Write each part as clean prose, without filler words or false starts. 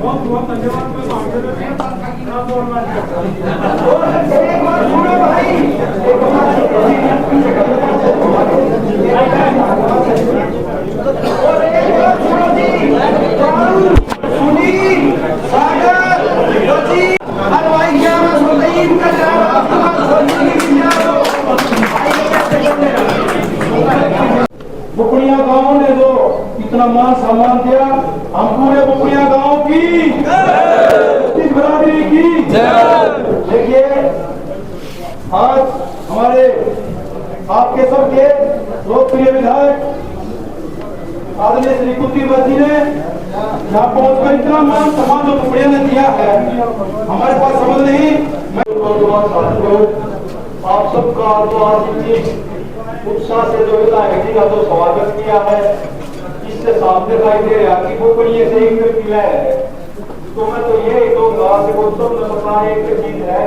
बहुत बहुत धन्यवाद। मैं बुकड़िया गांव ने जो इतना मान सम्मान दिया, हम पूरे बुकड़िया गांव की बरादरी की। देखिए आज हमारे आपके सबके लोकप्रिय विधायक आदरणीय श्री कुलदीप जी ने यहाँ पहुंचकर इतना मान सम्मान जो बुकड़िया ने दिया है, हमारे पास समझ नहीं। आप सबका जो आज उत्साह से जो विधायक जी का जो स्वागत किया है, इससे साफ दिखाई दे रहा कि बुकड़िया से एक किला है। तो मैं तो ये कहूँगा कि वो सब ने पता एक चीज है,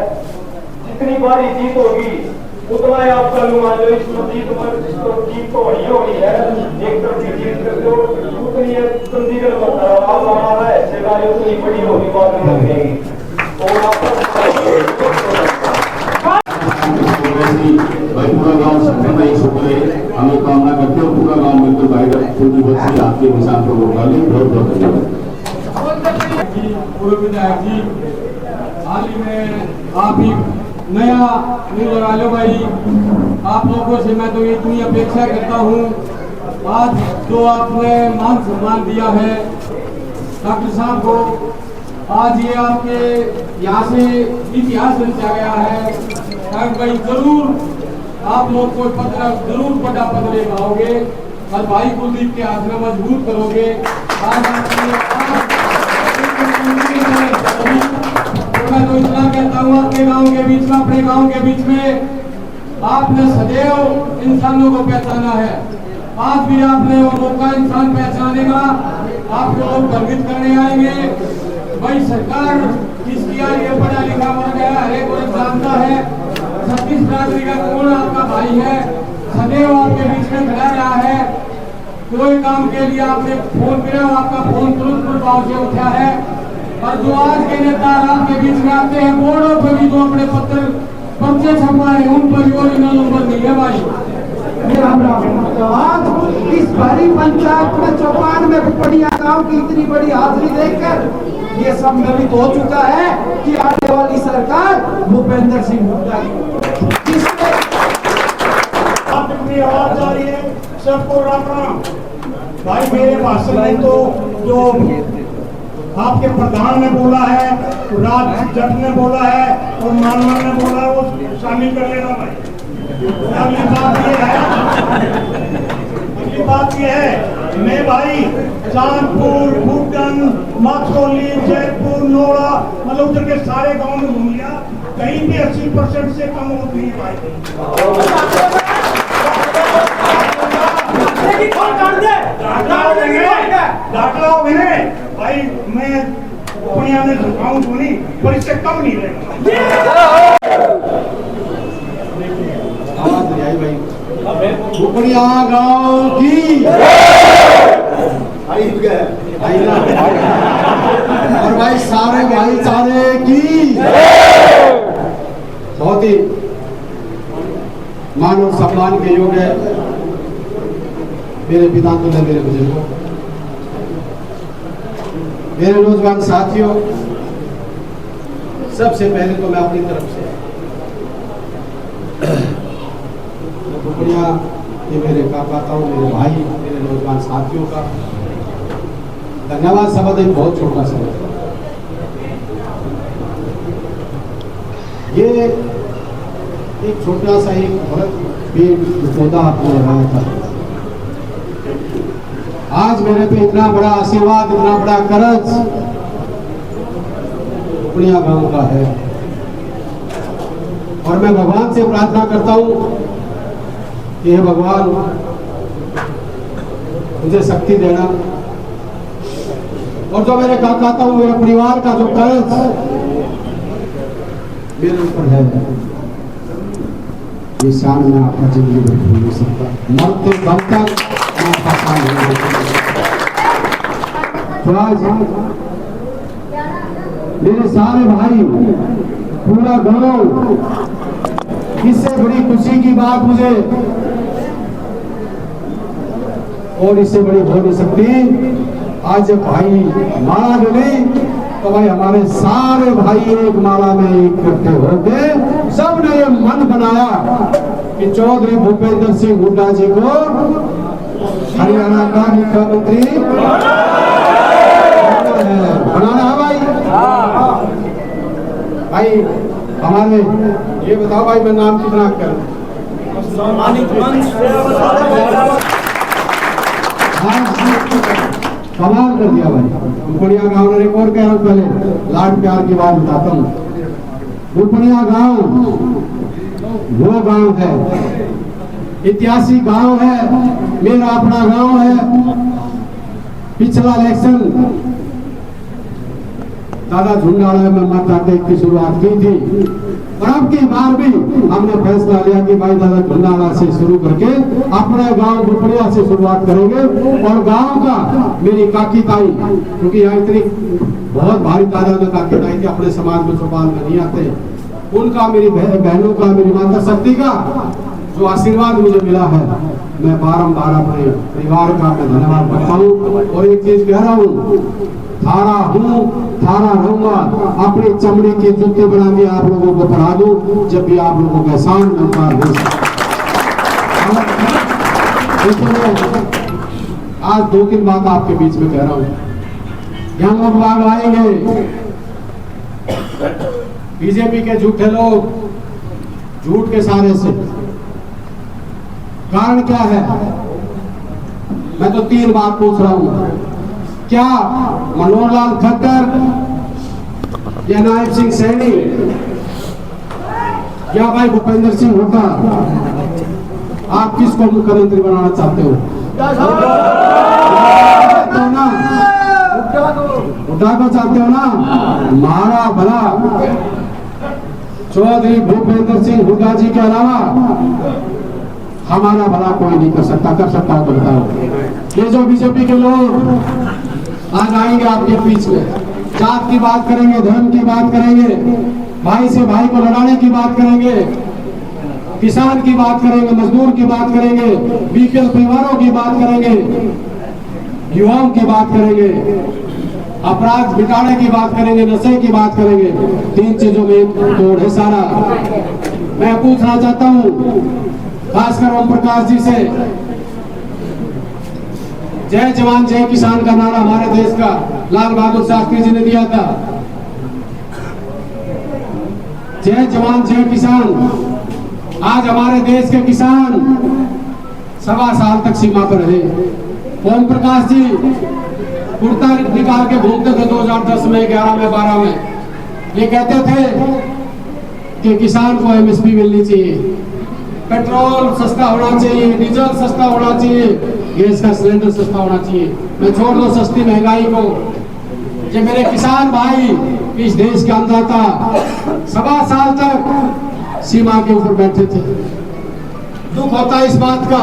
जितनी बारी जीत होगी उतना ही आपका लूंगा। जो इस जीत तो होनी है, एक तरफ की जीत कर दो, उतनी चंडीगढ़ में हमारा हिस्सेदारी उतनी बड़ी होगी, बात नहीं लगेगी। भाई पूरा गांव संगठन एक सफल है। हमें कामना करते हो पूरा गांव मिलकर भाई छोटी बच्ची आपके निशान पर वोट डालें। बहुत बहुत धन्यवाद। पूर्व विधायक जी, हाल ही में आप ही नया मुंह लगा लो भाई। आप लोगों से मैं तो इतनी अपेक्षा करता हूँ, आज जो आपने मान सम्मान दिया है डॉक्टर साहब को, आज ये आपके यहाँ से इतिहास रचा गया है। भाई जरूर आप लोग को पत्र जरूर बड़ा पत्र लगाओगे और भाई कुलदीप के हाथ में मजबूत करोगे। आज मैं तो इतना कहता हूँ, आपके गांव के बीच में, अपने गांव के बीच में आपने सदैव इंसानों को पहचाना है। आज भी आपने वो मौका इंसान पहचाने का आपको लोग गर्वित करने आएंगे। भाई सरकार किसकी आ रही है, पढ़ा लिखा वर्ग है, हर एक वर्ग जानता है 36 बिरादरी का कौन आपका भाई है, सदैव आपके बीच में खड़ा रहा है। कोई काम के लिए आपने फोन किया, आपका फोन तुरंत प्रभाव से उठा है। और जो आज के नेता आपके बीच में आते हैं, बोर्डों पर भी जो अपने पत्र पर्चे छपवाए उन पर भी ओरिजिनल नंबर नहीं है भाई। आज इस भरी पंचायत में 54 में बुकड़िया गांव की इतनी बड़ी हाजिरी देखकर ये सम्मिलित हो चुका है कि आने वाली सरकार भूपेंद्र सिंह हुड्डा की आवाज आ रही है। सबको रखना भाई। मेरे भाषण में तो जो आपके प्रधान ने बोला है, राज जट ने बोला है और मानवर ने बोला है, वो शामिल कर लेना भाई। अगली बात ये है, मैं भाई चांदपुर, भूटन, माथोली, जयपुर, नोड़ा, मतलब उधर के सारे गांव में घूम लिया, कहीं भी 80% से कम वोट नहीं पाई। दाखिला हो गए भाई, मैं दुनिया में झुकाऊं तो नहीं, पर इससे कम नहीं रहेगा। बुकड़िया गांव की और भाई सारे भाईचारे की बहुत ही मान और सम्मान के योग्य मेरे पिता तुल्य मेरे बुजुर्गों, मेरे नौजवान साथियों, सबसे पहले तो मैं अपनी तरफ से ये मेरे काकाताओं, मेरे भाई, मेरे नौजवान साथियों का धन्यवाद शब्द एक बहुत छोटा शब्द है। ये एक छोटा सा एक पेड़ पौधा आपको लगाया था, आज मेरे पे इतना बड़ा आशीर्वाद, इतना बड़ा कर्ज बुकड़िया गांव का है। और मैं भगवान से प्रार्थना करता हूं कि हे भगवान मुझे शक्ति देना, और जो मेरे काकाताओं, मेरे परिवार का जो कर्ज मेरे ऊपर है, ये शान में आपका जिंदगी में भूल नहीं सकता। मरते दम तक तो आज मेरे सारे भाई, पूरा गांव, इससे बड़ी खुशी की बात मुझे और इससे बड़ी हो नहीं सकती। आज जब भाई माला मिली तो भाई हमारे सारे भाई एक माला में इकट्ठे होके सबने ये मन बनाया कि चौधरी भूपेंद्र सिंह हुड्डा जी को हरियाणा का मुख्यमंत्री बनाना है। भाई भाई हमारे ये बताओ भाई, मैं नाम कितना कर कमाल कर दिया भाई। उपनिया गांव ने एक और कह रहा हूँ, पहले लाड प्यार की बात बताता हूँ। उपनिया गांव वो गांव है, ऐतिहासिक गांव है, मेरा अपना गांव है। पिछला इलेक्शन दादा झुंडाला में मत की शुरुआत की थी, और अब की बार भी हमने फैसला लिया कि भाई दादा झुंडाला से शुरू करके अपने गांव गुपड़िया से शुरुआत करेंगे। और गांव का मेरी काकी ताई, क्योंकि यहाँ इतनी बहुत भारी तादाद में काकी ताई थी, अपने समाज में चौपाल में नहीं आते, उनका, मेरी बहनों का, मेरी माता शक्ति का जो आशीर्वाद मुझे मिला है, मैं बारंबार अपने परिवार का मैं धन्यवाद करता हूँ। और एक चीज कह रहा हूँ, थारा हूँ, थारा रहूंगा, अपनी चमड़ी की जूती बना के आप लोगों को पढ़ा दूं जब भी आप लोगों का एहसान में पार हो आज 2-3 बात आपके बीच में कह रहा हूँ। यहाँ लोग बाग आएंगे, बीजेपी के झूठे लोग, झूठ के सहारे से। कारण क्या है? मैं तो 3 बात पूछ रहा हूँ। क्या मनोहर लाल खट्टर या नायब सिंह सैनी या भाई भूपेंद्र सिंह हुड्डा, आप किसको मुख्यमंत्री बनाना चाहते हो? हुड्डा को चाहते हो ना? मारा भला चौधरी भूपेंद्र सिंह हुड्डा जी के अलावा हमारा भला कोई नहीं कर सकता। कर सकता हो तो बताओ। ये जो बीजेपी के लोग आज आएंगे आपके बीच में, जात की बात करेंगे, धर्म की बात करेंगे, भाई से भाई को लड़ाने की बात करेंगे, किसान की बात करेंगे, मजदूर की बात करेंगे, बीपीएल परिवारों की बात करेंगे, युवाओं की बात करेंगे, अपराध मिटाने की बात करेंगे, नशे की बात करेंगे। 3 चीजों में तोड़ है सारा। मैं पूछना चाहता हूँ खासकर ओम प्रकाश जी से, जय जवान जय किसान का नारा हमारे देश का लाल बहादुर शास्त्री जी ने दिया था। जय जवान जय किसान। आज हमारे देश के किसान 1.25 साल तक सीमा पर रहे। ओम प्रकाश जी कुर्ता निकाल के घूमते थे 2010 में, 11 में, 12 में। ये कहते थे कि किसान को एमएसपी मिलनी चाहिए, पेट्रोल सस्ता होना चाहिए, डीजल सस्ता होना चाहिए, गैस का सिलेंडर सस्ता होना चाहिए। मैं छोड़ दो सस्ती महंगाई को, ये मेरे किसान भाई इस देश के अन्नदाता 1.25 साल तक सीमा के ऊपर बैठे थे। दुख होता है इस बात का,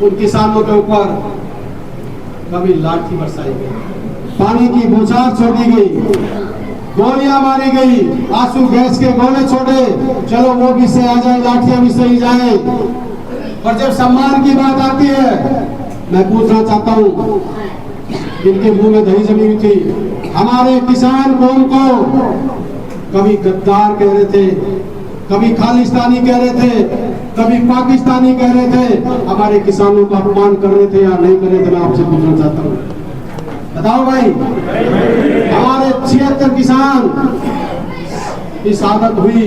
उन किसानों के ऊपर कभी लाठी बरसाई गई, पानी की बौछार छोड़ी गई, गोलियां मारी गई, आंसू गैस के गोले छोड़े, चलो वो भी से आ जाए, लाठियां भी सही जाए। पर जब सम्मान की बात आती है, मैं पूछना चाहता हूँ, इनके मुंह में दही जमी हुई थी। हमारे किसान कौम को कभी गद्दार कह रहे थे, कभी खालिस्तानी कह रहे थे, कभी पाकिस्तानी कह रहे थे। हमारे किसानों का अपमान कर रहे थे या नहीं कर रहे थे? मैं आपसे पूछना चाहता हूँ, बताओ भाई। हमारे 76 किसान की शहादत हुई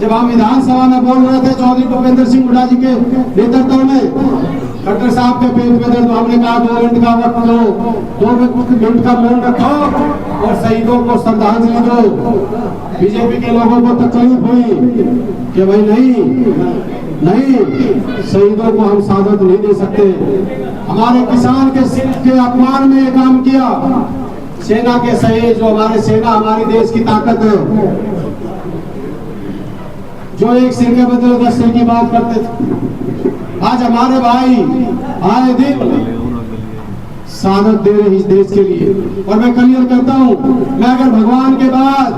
जब हम विधानसभा में बोल रहे थे चौधरी भूपेंद्र सिंह हुड्डा जी के नेतृत्व में। खट्टर साहब के पेट में दर्द, हमने कहा 2 मिनट का वक्त लो, 2 मिनट का मौन रखो और शहीदों को श्रद्धांजलि दो। बीजेपी के लोगों को तकलीफ हुई कि भाई नहीं, शहीदों को हम शहादत नहीं दे सकते। हमारे किसान के अपमान में ये काम किया। सेना के शहीद, जो हमारे सेना हमारी देश की ताकत है, जो एक सिर के बदले 10 सिर की बात करते थे, आज हमारे भाई आए दिन शहादत दे रहे इस देश के लिए। और मैं क्लियर करता हूँ, मैं अगर भगवान के बाद,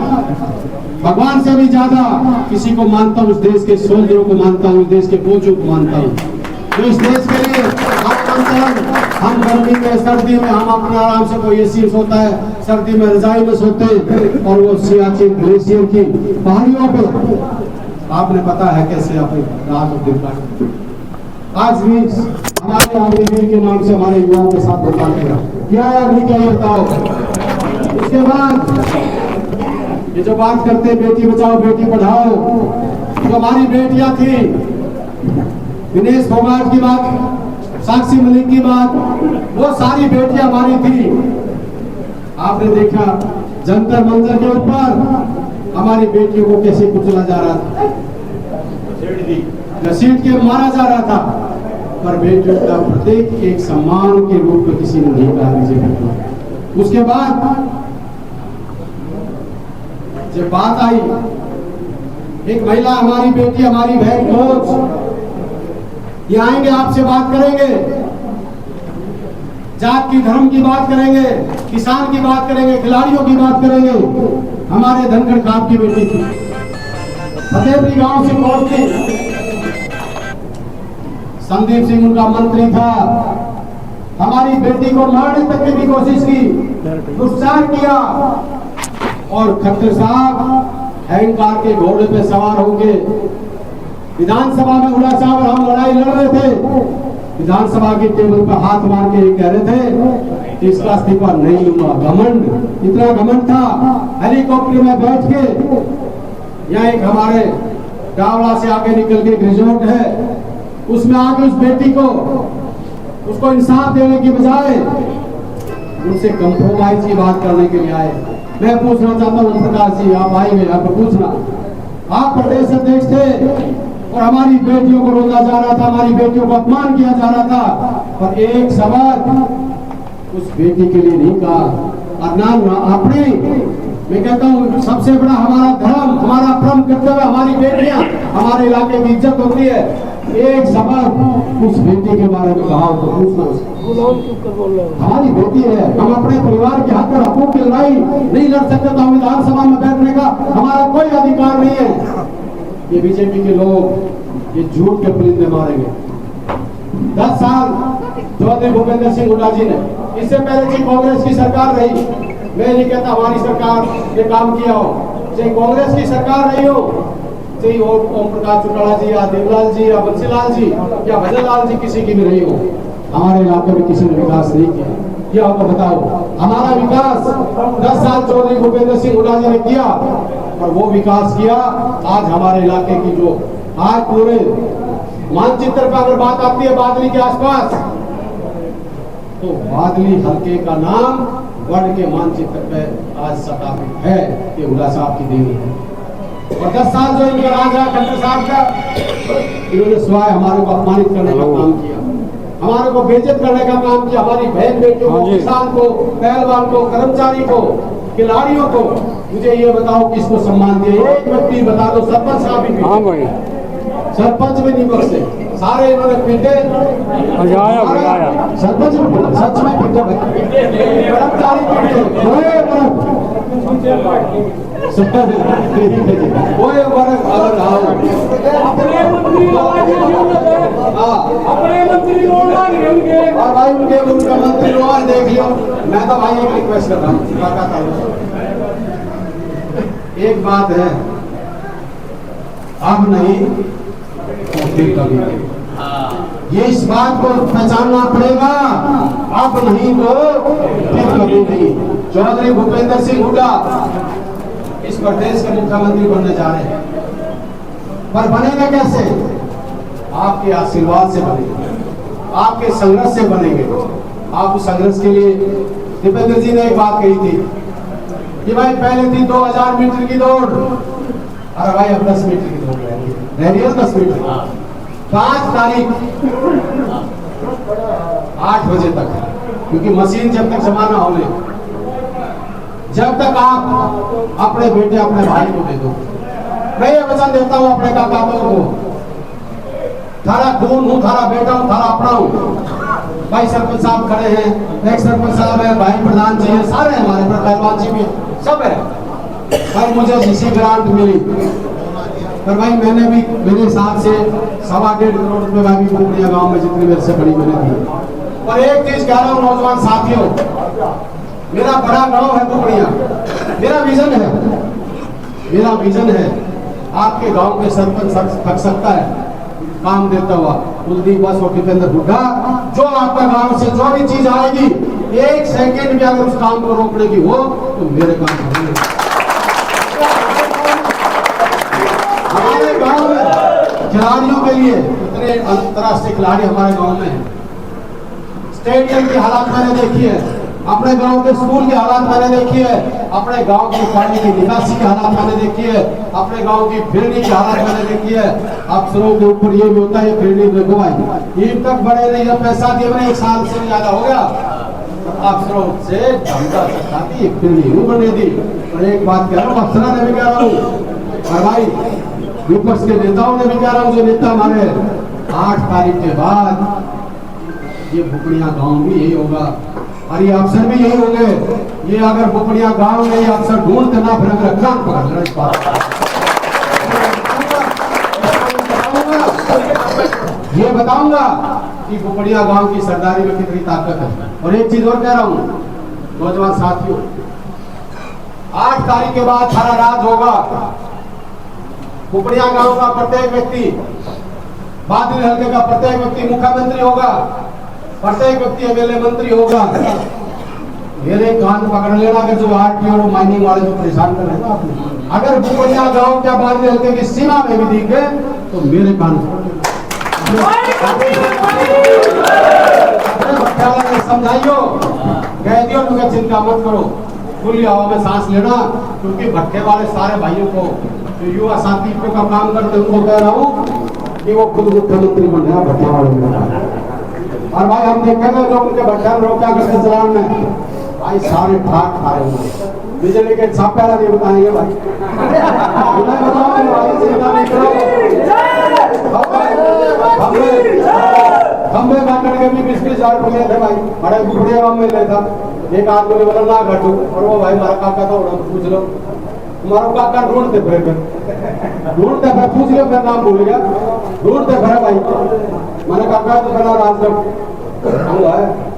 भगवान से भी ज्यादा किसी को मानता हूँ, उस देश के सोल्जरों को मानता हूँ, इस देश के फौजियों को मानता हूँ। तो इस देश के लिए हम गर्मी में, सर्दी में हम अपना आराम से, कोई एसी सोता है, सर्दी में रजाई में सोते हैं, और वो सियाचिन ग्लेशियर की पहाड़ियों पे आपने पता है कैसे अपनी रात और दिन काटते। आज भी हमारे अग्निवीर के नाम से हमारे युवाओं के साथ धोखा किया, क्या है अग्नि क्या, ये बताओ। उसके बाद ये जो बात करते बेटी बचाओ बेटी पढ़ाओ, जो हमारी बेटियां थी, विनेश फोगाट की बात, साक्षी मलिक की बात, वो सारी बेटियां हमारी थी। आपने देखा जंतर मंतर के ऊपर हमारी बेटियों को कैसे कुचला जा रहा था, घसीट के मारा जा रहा था, पर बेटियों का प्रत्येक एक सम्मान के रूप में किसी ने नहीं कहा बीजेपी। उसके बाद जब बात आई, एक महिला हमारी बेटी, हमारी बहन कोच ये आएंगे, आपसे बात करेंगे, जात की धर्म की बात करेंगे, किसान की बात करेंगे, खिलाड़ियों की बात करेंगे। हमारे धनखड़ खाप की बेटी थी, फतेहपुरी गांव से पहुंचती, संदीप सिंह उनका मंत्री था, हमारी बेटी को मारने तक की भी कोशिश की, दुष्चार किया, और खट्टर साहब अहंकार के घोड़े पे सवार होंगे विधानसभा में उड़ा साहब और हम लड़ाई लड़ रहे थे, विधानसभा के टेबल पर हाथ मार के कह रहे थे इसका इस्तीफा नहीं लूंगा। घमंड, इतना घमंड था। हेलीकॉप्टर में बैठ के, यहाँ एक हमारे डावला से आगे निकल के रिजॉर्ट है, उसमें आके उस बेटी को, उसको इंसाफ देने की बजाय उनसे कंप्रोमाइज की बात करने के लिए आए। मैं पूछना चाहता हूँ प्रकाश जी, आप आएंगे, आपको पूछना, आप प्रदेश अध्यक्ष थे और हमारी बेटियों को रोका जा रहा था, हमारी बेटियों को अपमान किया जा रहा था, पर एक सवाल उस बेटी के लिए नहीं कहा। अदनान अपने, मैं कहता हूँ सबसे बड़ा हमारा धर्म, हमारा परम कर्तव्य, हमारी बेटियां, हमारे इलाके की इज्जत होती है, एक सवाल उस बेटी के बारे में कहा तो पूछना उसको। हमारी बेटी है, हम अपने परिवार के हक और हकूक की लड़ाई नहीं लड़ सकते तो हम विधानसभा में बैठने का हमारा कोई अधिकार नहीं है। ये बीजेपी के लोग ये झूठ के परिंदे मारेंगे। 10 साल चौधरी भूपेंद्र सिंह हुड्डा जी ने, इससे पहले जी कांग्रेस की सरकार रही, मैं नहीं कहता हमारी सरकार ने काम किया हो, चाहे कांग्रेस की सरकार रही हो, चाहे ओम प्रकाश चौटाला जी या देवलाल जी या बंसीलाल जी या भजनलाल जी किसी की भी रही हो, हमारे इलाके में किसी ने विकास नहीं किया। ये आपको बताओ, हमारा विकास 10 साल चौधरी भूपेंद्र सिंह हुड्डा जी ने किया, और वो विकास किया। आज हमारे इलाके की जो आज पूरे मानचित्र पर अगर बात आती है बादली के आसपास, तो बादली हल्के का नाम वर्ल्ड के मानचित्र पे आज स्थापित है, ये हुड्डा साहब की देनी है। और 10 साल जो इनका राज है खट्टर साहब का, इन्होंने सिवाय हमारे को अपमानित करने का काम किया, हमारे को बेइज्जत करने का काम किया, हमारी बहन बेटियों को, किसान को, पहलवान को, कर्मचारी को, खिलाड़ियों को। मुझे ये बताओ किसको सम्मान दिया, एक व्यक्ति बता दो। सरपंच साहब भी, हाँ भाई, सरपंच भी नहीं बख्शे, सारे इन्होंने पीटे, सरपंच सच में पीटे, कर्मचारी और भाई उनका मंत्री और देख लियो। मैं तो भाई एक रिक्वेस्ट कर रहा हूँ, एक बात है, अब नहीं तो फिर कभी नहीं, ये इस बात को पहचानना पड़ेगा, अब नहीं तो फिर कभी नहीं। चौधरी भूपेंद्र सिंह हुड्डा इस प्रदेश के मुख्यमंत्री बनने जा रहे हैं, पर बनेगा कैसे? आपके आशीर्वाद से बनेंगे, आपके संघर्ष से बनेंगे। आप उस संघर्ष के लिए, दीपेंद्र जी ने एक बात कही थी कि भाई पहले थी 2000 मीटर की दौड़, अरे भाई अब 10 मीटर की दौड़ रह रही है, 10 मीटर 5 तारीख 8 बजे तक, क्योंकि मशीन जब तक जमा ना होने, जब तक आप अपने बेटे अपने भाई को दे दो। मैं ये वचन देता हूँ अपने काका को, थारा खून हूँ, थारा बेटा हूँ, थारा अपना हूँ, भाई सरपंच साहब खड़े हैं, एक्स सरपंच साहब है, भाई प्रधान जी है, सारे हमारे पहलवान जी भी सब है। भाई मुझे इसी ग्रांट मिली, पर भाई मैंने भी मेरे हिसाब से 1.25 करोड़ रुपए भाई कुपड़िया गांव में जितनी मेरे से बड़ी मैंने दी। और एक चीज कह रहा हूँ नौजवान साथियों, मेरा बड़ा गांव है कुपड़िया, मेरा विजन है आपके गांव के सरपंच थक सकता है काम देता हुआ, कुलदीप बस और दीपेंद्र हुड्डा, जो आपका गांव से जो भी चीज आएगी 1 सेकंड भी अगर उस काम को रोकने की हो तो मेरे काम करेंगे। हमारे गांव में खिलाड़ियों के लिए इतने अंतरराष्ट्रीय खिलाड़ी हमारे गांव में हैं। स्टेडियम की हालात मैंने देखी है, अपने गांव के स्कूल की हालात मैंने देखी है, अपने गांव की पानी की निकासी की हालात मैंने देखी है, अपने गांव की फिरनी की हालात मैंने देखी है। अफसरों के ऊपर ये भी होता है फिरनी देखो भाई ईद तक बड़े नहीं, जब पैसा दिए मैंने 1 साल से ज्यादा हो गया, अफसरों से धमका सकता थी फिरनी नहीं बनने दी। और एक बात कह रहा हूँ, अफसरों ने भी कह रहा हूँ और भाई विपक्ष के नेताओं ने भी कह रहा हूँ, जो नेता हमारे 8 तारीख के बाद ये भुपड़िया गांव भी यही होगा और ये अफसर भी यही होंगे। ये अगर भुपड़िया गांव में ये अफसर ढूंढते ना फिर अगर कान पकड़ लेना इस बात ये बताऊंगा कि भुपड़िया गांव की सरदारी में कितनी ताकत है। और एक चीज और कह रहा हूं नौजवान साथियों, 8 तारीख के बाद सारा राज होगा। भुपड़िया गांव का प्रत्येक व्यक्ति, बादल हल्के का प्रत्येक व्यक्ति मुख्यमंत्री होगा, प्रत्येक व्यक्ति एमएलए मंत्री होगा। मेरे कान पकड़ लेना कि जो आरटीओ और माइनिंग वाले जो परेशान कर रहे हैं ना, अगर भुपड़िया गांव क्या बादल हल्के की सीमा में भी दिखे तो मेरे कान समझाइयो, कह दियो तुमने चिंता मत करो, खुली हवा में सांस लेना। क्योंकि भट्टे वाले सारे भाइयों को जो युवा साथी का काम करते उनको कह रहा हूँ कि वो खुद मुख्यमंत्री बन गया भट्टे वाले। और भाई हम देखेंगे जो उनके भट्टे लोग क्या करते चलान में, भाई सारे ठाक खा रहे होंगे। बिजली के छाप पहला नहीं बताएंगे भाई, बताओ भाई चिंता नहीं करो। खंबे काटने के भी 20,000 रुपये थे भाई, बड़े बुढ़े गाँव में ले था। एक आदमी ने बोला ना घटू, और वो भाई हमारा काका था, पूछ लो तुम्हारा काका ढूंढते फिर पूछ लो, फिर नाम भूल गया, ढूंढते फिर भाई मैंने काका तो बना राजगढ़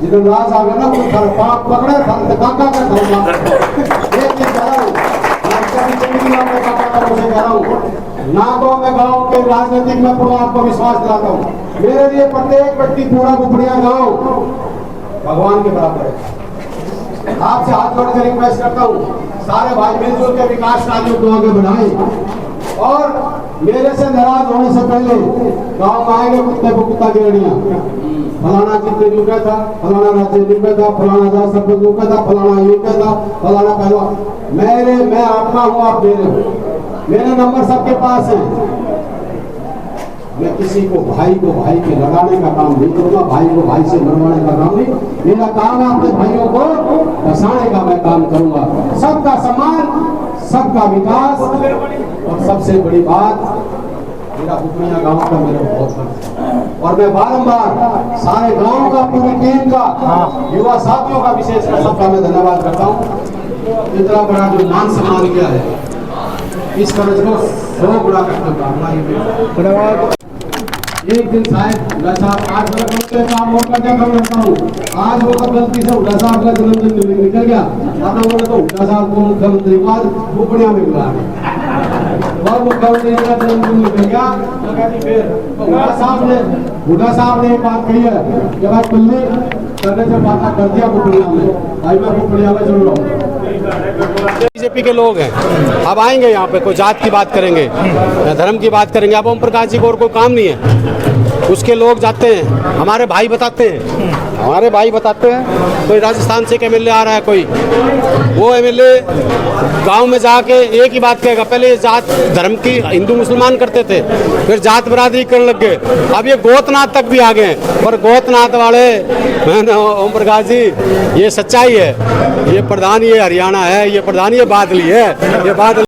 जिधर राज आ गया ना वो पकड़े काका का ना तो मैं गांव के राजनीतिक में पूरा आपको विश्वास दिलाता हूँ, मेरे लिए प्रत्येक व्यक्ति पूरा भुपड़िया गांव भगवान के बराबर है। आपसे हाथ जोड़ कर रिक्वेस्ट करता हूँ, सारे भाई मिलजुल के विकास कार्यों को आगे बढ़ाएं और मेरे से नाराज होने से पहले गांव में आएंगे कुत्ते को कुत्ता गिरनिया, फलाना जितने जो क्या था, फलाना राज्य जो क्या था, फलाना जा सरपंच जो क्या था, फलाना ये क्या था, फलाना पहलवान। मैं आपका हूँ, आप मेरे हो, मेरे नंबर सबके पास है। मैं किसी को भाई के लड़ाने का काम नहीं करूंगा, भाई को भाई से मरवाने का काम नहीं, मेरा काम है अपने भाइयों को बसाने का मैं काम करूंगा। सबका सम्मान, सबका विकास और सबसे बड़ी बात मेरा भुपड़िया गांव का मेरा बहुत फर्ज है। और मैं बारंबार सारे गांव का, पूरी टीम का, युवा साथियों का विशेषकर सबका मैं धन्यवाद करता हूँ। इतना बड़ा जो मान सम्मान किया है इस कर्ज को 100 गुना करते। एक दिन शायद लसा 8 बजे काम और करके कर लेता हूँ, आज वो गलती से उल्टा साहब का जन्मदिन निकल गया, बोले तो उल्टा साहब को मुख्यमंत्री बाद भुपड़िया में बुला और मुख्यमंत्री का जन्मदिन निकल गया। हुड्डा साहब ने एक बात कही है कि भाई कुल्ली करने से बात कर दिया भुपड़िया में, भाई मैं भुपड़िया में जरूर आऊँ। बीजेपी के लोग हैं, अब आएंगे यहाँ पे, कोई जात की बात करेंगे या धर्म की बात करेंगे। अब ओम प्रकाश जी को और कोई काम नहीं है, उसके लोग जाते हैं, हमारे भाई बताते हैं, कोई राजस्थान से एक एमएलए आ रहा है, कोई वो एमएलए गांव में जाके एक ही बात कहेगा, पहले जात धर्म की हिंदू मुसलमान करते थे, फिर जात बरादरी करने लग गए, अब ये गोतनाथ तक भी आ गए। और गोतनाथ वाले ओम प्रकाश जी, ये सच्चाई है, ये प्रधान ये हरियाणा है, ये प्रधान ये बादली है, ये बादल